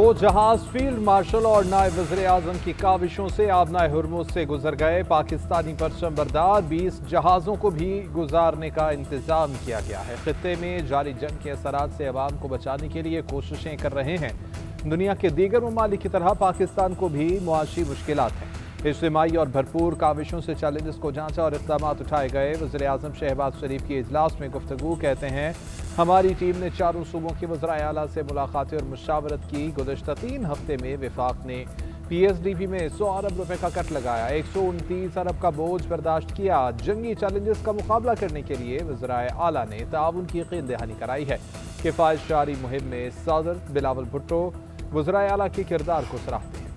दो जहाज field marshal और नायब वज़ीर आज़म की काविशों से आबनाए हुर्मुज़ से गुजर गए। पाकिस्तानी परचम बरदार 20 जहाज़ों को भी गुजारने का इंतज़ाम किया गया है। खित्ते में जारी जंग के असरात से अवाम को बचाने के लिए कोशिशें कर रहे हैं। दुनिया के दीगर ममालिक की तरह पाकिस्तान को भी मुआशी मुश्किलात हैं। इज्तिमाई और भरपूर काविशों से चैलेंजेस को जांचा और इक़दाम उठाए गए। वज़ीर आज़म शहबाज शरीफ की इजलास में गुफ्तगू कहते हैं, हमारी टीम ने चारों सूबों के वज़राए आला से मुलाकातें और मुशावरत की। गुज़श्ता 3 हफ्ते में वफाक ने PSDP में 100 अरब रुपए का कट लगाया, 129 अरब का बोझ बर्दाश्त किया। जंगी चैलेंजेस का मुकाबला करने के लिए वज़राए आला ने ताउन की यकीन दहानी कराई है। किफ़ायत जारी मुहिम में सदर बिलावल भुट्टो वज़राए आला के किरदार को सराहते हैं।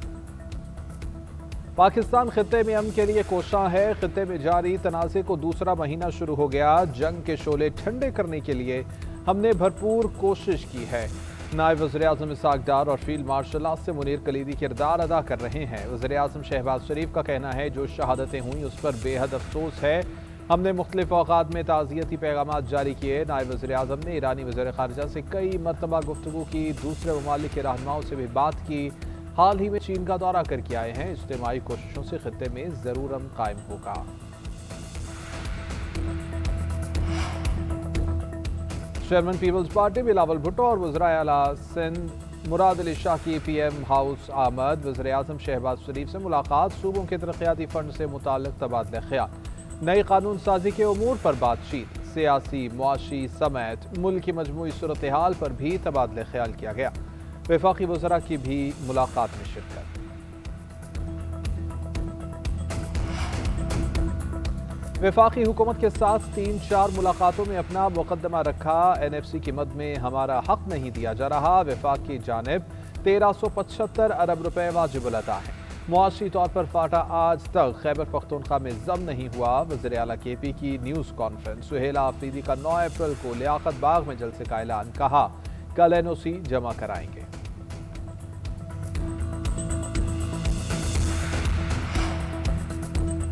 पाकिस्तान खित्ते में अमन के लिए कोशां है। खित्ते में जारी तनाज़े को दूसरा महीना शुरू हो गया। जंग के शोले ठंडे करने के लिए हमने भरपूर कोशिश की है। नायब वज़ीर आज़म इसहाक़ डार और फील्ड मार्शल आसिम मुनीर कलीदी किरदार अदा कर रहे हैं। वज़ीर आज़म शहबाज शरीफ का कहना है, जो शहादतें हुई उस पर बेहद अफसोस है। हमने मुख्तलिफ औक़ात में ताज़ियती पैगामात जारी किए। नायब वज़ीर आज़म ने ईरानी वज़ीर ख़ारिजा से कई मरतबा गुफ्तगू की, दूसरे ममालिक के रहनुमाओं से भी बात की। हाल ही में चीन का दौरा करके आए हैं। इज्तिमाई कोशिशों से खित्ते में ज़रूर अमन कायम होगा। चेयरमैन पीपल्स पार्टी बिलावल भुट्टो और वज़राए आला सिंध मुराद अली शाह की PM हाउस आमद। वज़ीर आज़म शहबाज शरीफ से मुलाकात, सूबों के तरक्याती फंड से मुताल्लिक़ तबादला ख्याल, नई कानून साजी के उमूर पर बातचीत, सियासी मुआशी समेत मुल्क की मजमूई सूरत हाल पर भी तबादला ख्याल किया गया। वफाकी वज़रा की भी मुलाकात में शिरकत। वफाकी हुकूमत के साथ 3-4 मुलाकातों में अपना मुकदमा रखा। NFC की मद में हमारा हक नहीं दिया जा रहा। वफाक की जानिब 1375 अरब रुपए वाजिब अता है। मुआशी तौर पर फाटा आज तक खैबर पख्तूनख्वा में जम नहीं हुआ। वज़ीर आला KP की न्यूज़ कॉन्फ्रेंस। सुहेला अफरीदी का 9 अप्रैल को लियाकत बाग में जलसे का ऐलान, कहा कल NOC जमा कराएंगे।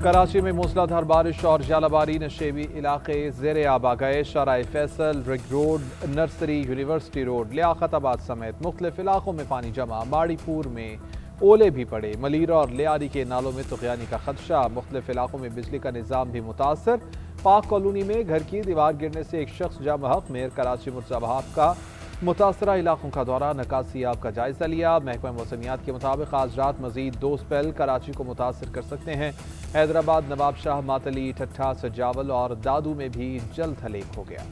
कराची में मूसलाधार बारिश और जालाबारी नशेबी इलाके ज़ेरे आब आ गए। शाराए Faisal, ring road, nursery, university road, Liaquatabad समेत मुख्तलिफ इलाकों में पानी जमा। माड़ीपुर में ओले भी पड़े। मलीरा और लियारी के नालों में तुग़यानी का खदशा। मुख्तलिफ इलाकों में बिजली का निज़ाम भी मुतासर। पाक कॉलोनी में घर की दीवार गिरने से एक शख्स जाम बहक। मेयर कराची मुर्तज़ा वहाब का मुतासरा इलाकों का दौरा, नकासियाब का जायजा लिया। महकमा मौसमियात के मुताबिक आज रात मजीद 2 स्पेल कराची को मुतासर कर सकते हैं। हैदराबाद, नवाब शाह, मातली, ठट्ठा, सजावल और दादू में भी जल्द हलेक हो गया।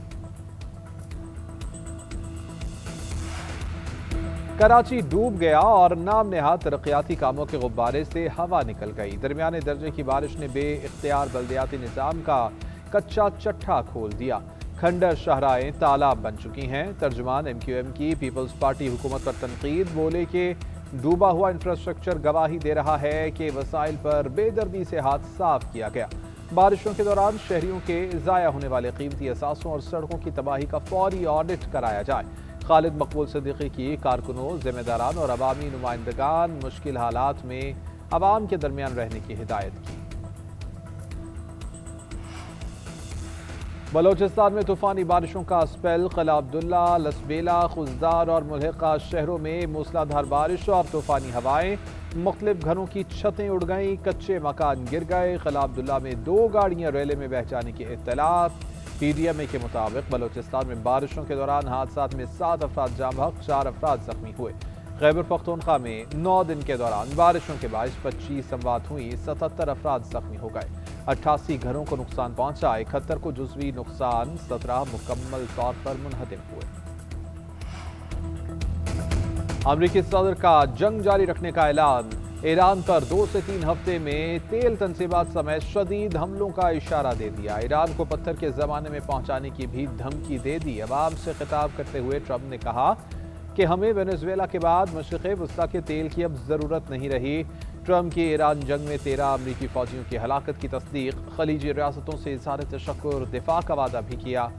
कराची डूब गया और नाम नेहाद तरक्याती कामों के गुब्बारे से हवा निकल गई। दरमियाने दर्जे की बारिश ने बे इख्तियार बल्दियाती निज़ाम का कच्चा चट्ठा खोल दिया। खंडर शहराएं तालाब बन चुकी हैं। तर्जुमान MQM की पीपल्स पार्टी हुकूमत पर तनकीद, बोले कि डूबा हुआ इंफ्रास्ट्रक्चर गवाही दे रहा है कि वसाइल पर बेदर्दी से हाथ साफ किया गया। बारिशों के दौरान शहरियों के ज़ाया होने वाले कीमती असासों और सड़कों की तबाही का फौरी ऑडिट कराया जाए। खालिद मकबूल सिद्दीकी की कारकुनों, जिम्मेदारान और अवामी नुमाइंदगान मुश्किल हालात में अवाम के दरमियान रहने की हिदायत की। बलोचिस्तान में तूफानी बारिशों का स्पेल। क़िला अब्दुल्ला, लसबेला, खुजदार और मुल्हिका शहरों में मूसलाधार बारिश और तूफानी हवाएं। मुख्तलिफ घरों की छतें उड़ गईं, कच्चे मकान गिर गए। क़िला अब्दुल्ला में 2 गाड़ियां रेले में बह जाने की इत्तलात। PDMA के मुताबिक बलोचिस्तान में बारिशों के दौरान हादसात में 7 अफराद जाम बहक, 4 अफराद जख्मी हुए। खैबर पख्तूनख्वा में 9 दिन के दौरान बारिशों के बायस 25 अमवात हुई, 77 अफराद जख्मी हो गए। 88 घरों को नुकसान पहुंचा, 71 को जुज़वी नुकसान, 17 मुकम्मल तौर पर मुनहदिम हुए। अमरीकी सदर का जंग जारी रखने का ऐलान। ईरान पर 2 से 3 हफ्ते में तेल तनसीबात समेत शदीद हमलों का इशारा दे दिया। ईरान को पत्थर के ज़माने में पहुंचाने की भी धमकी दे दी। अवाम से खिताब करते हुए ट्रंप ने कहा कि हमें वेनेजुएला के बाद मशरिक़ वस्ता के तेल की अब ज़रूरत नहीं रही। ट्रंप की ईरान जंग में 13 अमरीकी फौजियों की हलाकत की तस्दीक। खलीजी रियासतों से इज़हार तशक्कुर, दिफा का वादा भी किया।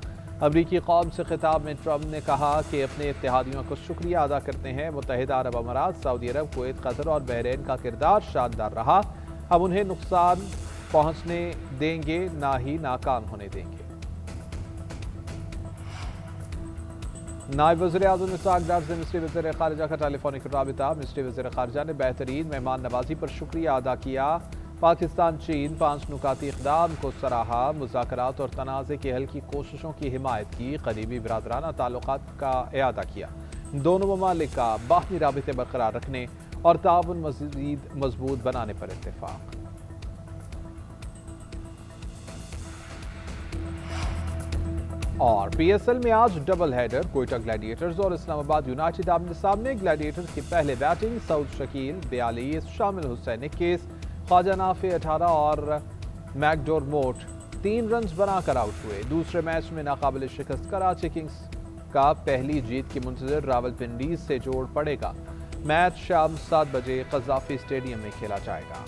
अमरीकी कौम से खिताब में ट्रंप ने कहा कि अपने इत्तेहादियों को शुक्रिया अदा करते हैं। मुत्तहिदा अरब अमारात, सऊदी अरब, कुवैत, कतर और बहरीन का किरदार शानदार रहा। अब उन्हें नुकसान पहुंचने देंगे, ना ही नाकाम होने देंगे। نائب وزیر اعظم اسحاق ڈار سے مصری وزیر خارجہ کا ٹیلی فونک رابطہ۔ مصری وزیر خارجہ نے بہترین مہمان نوازی پر شکریہ ادا کیا۔ پاکستان چین 5 نکاتی اقدام کو سراہا۔ مذاکرات اور تنازع کے حل کی کوششوں کی حمایت کی۔ قریبی برادرانہ تعلقات کا اعادہ کیا۔ دونوں ممالک کا باہمی رابطے برقرار رکھنے اور تعاون مزید مضبوط بنانے پر اتفاق۔ اور پی ایس ایل میں آج ڈبل ہیڈر، کوئٹہ گلیڈیٹرز اور اسلام آباد یونائیٹڈ آمنے سامنے۔ گلیڈیٹرز کی پہلے بیٹنگ، سعود شکیل 42، شامل حسین 21، خواجہ نافع 18 اور میک ڈورموٹ 3 رنز بنا کر آؤٹ ہوئے۔ دوسرے میچ میں ناقابل شکست کراچی کنگز کا پہلی جیت کی منتظر راولپنڈی سے جوڑ پڑے گا۔ میچ شام 7 بجے قذافی اسٹیڈیم میں کھیلا جائے گا۔